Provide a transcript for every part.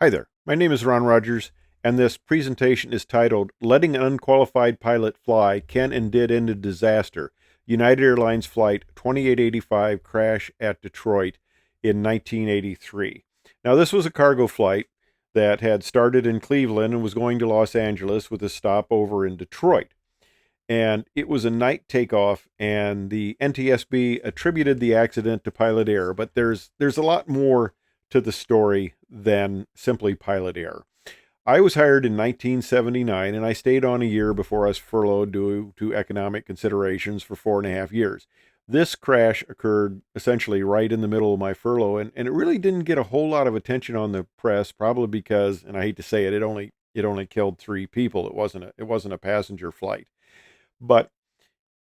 Hi there, my name is Ron Rogers, and this presentation is titled Letting an Unqualified Pilot Fly Can and Did End in Disaster. United Airlines Flight 2885 Crash at Detroit in 1983. Now, this was a cargo flight that had started in Cleveland and was going to Los Angeles with a stopover in Detroit. And it was a night takeoff, and the NTSB attributed the accident to pilot error, but there's a lot more to the story than simply pilot error. I was hired in 1979, and I stayed on a year before I was furloughed due to economic considerations for 4.5 years. This crash occurred essentially right in the middle of my furlough, and it really didn't get a whole lot of attention on the press, probably because, and I hate to say it, it only killed 3 people. It wasn't a passenger flight, but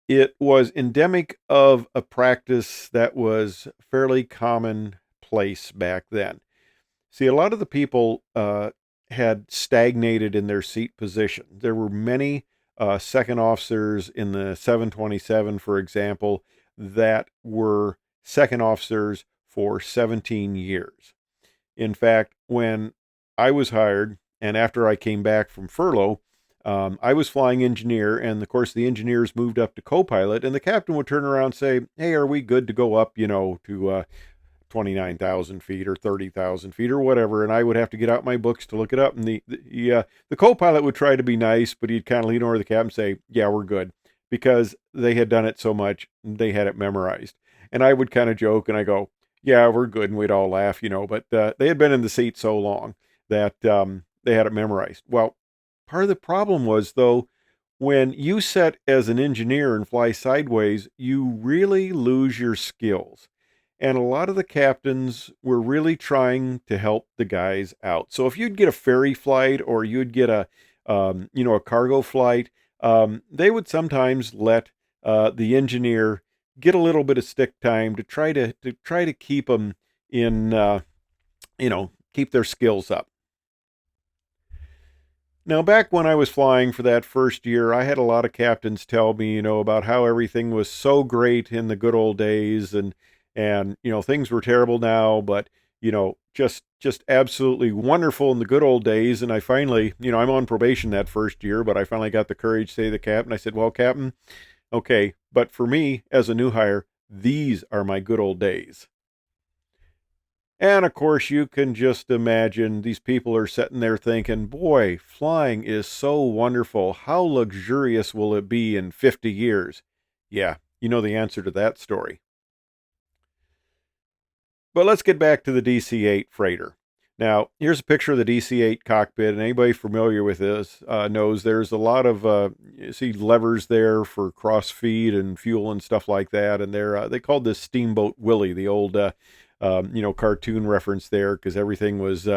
it was endemic of a practice that was fairly commonplace back then. See, a lot of the people had stagnated in their seat position. There were many second officers in the 727, for example, that were second officers for 17 years. In fact, when I was hired and after I came back from furlough, I was flying engineer, and of course the engineers moved up to co-pilot, and the captain would turn around and say, "Hey, are we good to go up, to 29,000 feet or 30,000 feet or whatever?" And I would have to get out my books to look it up. And the co-pilot would try to be nice, but he'd kind of lean over to the captain and say, "Yeah, we're good," because they had done it so much, they had it memorized. And I would kind of joke and I go, "Yeah, we're good," and we'd all laugh, but they had been in the seat so long that they had it memorized. Well, part of the problem was, though, when you set as an engineer and fly sideways, you really lose your skills. And a lot of the captains were really trying to help the guys out. So if you'd get a ferry flight or you'd get a cargo flight, they would sometimes let the engineer get a little bit of stick time to try to keep them in, keep their skills up. Now, back when I was flying for that first year, I had a lot of captains tell me, about how everything was so great in the good old days, and things were terrible now, but just absolutely wonderful in the good old days. And I finally, I'm on probation that first year, but I finally got the courage to say to the captain, I said, "Well, Captain, okay, but for me as a new hire, these are my good old days." And of course, you can just imagine these people are sitting there thinking, "Boy, flying is so wonderful. How luxurious will it be in 50 years?" Yeah, you know the answer to that story. But let's get back to the DC 8 freighter. Now, here's a picture of the DC 8 cockpit, and anybody familiar with this knows there's a lot of, you see levers there for cross feed and fuel and stuff like that. And they called this Steamboat Willie, the old, cartoon reference there, because everything was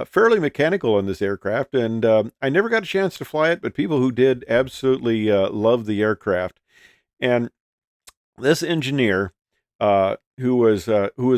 fairly mechanical in this aircraft. And I never got a chance to fly it, but people who did absolutely loved the aircraft. And this engineer who was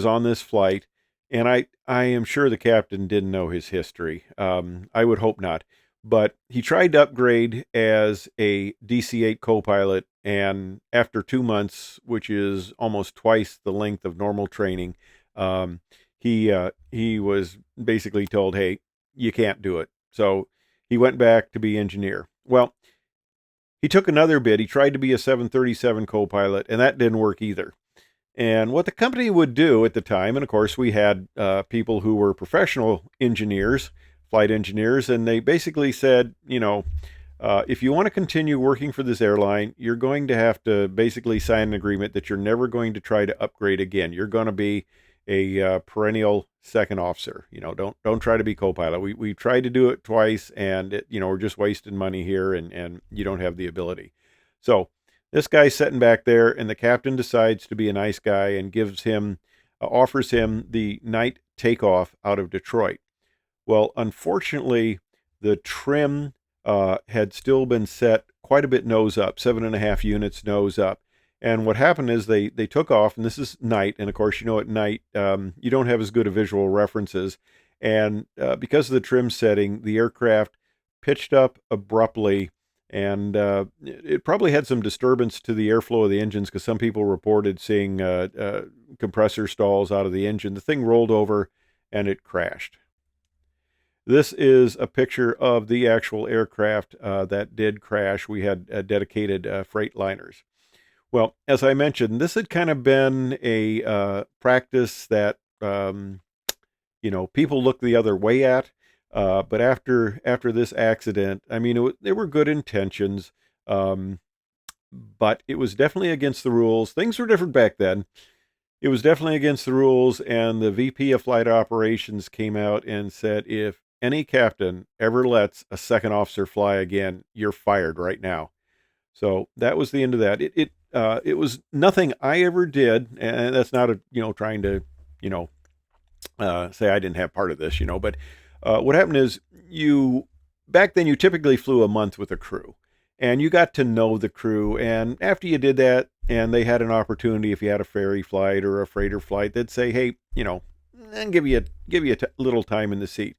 on this flight, and I am sure the captain didn't know his history. I would hope not, but he tried to upgrade as a DC-8 co-pilot, and after 2 months, which is almost twice the length of normal training, um, he was basically told, "Hey, you can't do it." So he went back to be engineer. Well, he took another bid. He tried to be a 737 co-pilot, and that didn't work either. And what the company would do at the time, and of course we had people who were professional engineers, flight engineers, and they basically said, if you want to continue working for this airline, you're going to have to basically sign an agreement that you're never going to try to upgrade again. You're going to be a perennial second officer. Don't try to be co-pilot. We tried to do it twice, and we're just wasting money here, and you don't have the ability. So this guy's sitting back there, and the captain decides to be a nice guy and offers him the night takeoff out of Detroit. Well, unfortunately, the trim had still been set quite a bit nose up, 7.5 units nose up. And what happened is they took off, and this is night, and of course, at night, you don't have as good a visual references. And because of the trim setting, the aircraft pitched up abruptly, and it probably had some disturbance to the airflow of the engines, because some people reported seeing compressor stalls out of the engine. The thing rolled over and it crashed. This is a picture of the actual aircraft that did crash. We had dedicated freight liners. Well, as I mentioned, this had kind of been a practice that people look the other way at. But after this accident, I mean, there were good intentions, um, but it was definitely against the rules. Things were different back then. It was definitely against the rules, and the VP of Flight Operations came out and said, if any captain ever lets a second officer fly again, you're fired right now. So that was the end of that. It was nothing I ever did, and that's not trying to you know say I didn't have part of this, but what happened is you back then you typically flew a month with a crew, and you got to know the crew. And after you did that, and they had an opportunity, if you had a ferry flight or a freighter flight, they'd say, hey, and give you a little time in the seat.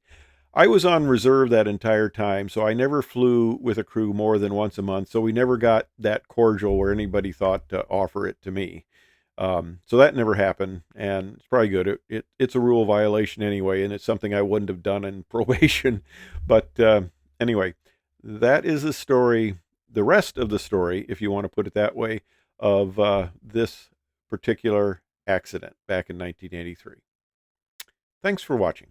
I was on reserve that entire time, so I never flew with a crew more than once a month. So we never got that cordial where anybody thought to offer it to me. So that never happened, and it's probably good. It's a rule violation anyway, and it's something I wouldn't have done in probation. But anyway, that is the story, the rest of the story, if you want to put it that way, of this particular accident back in 1983. Thanks for watching.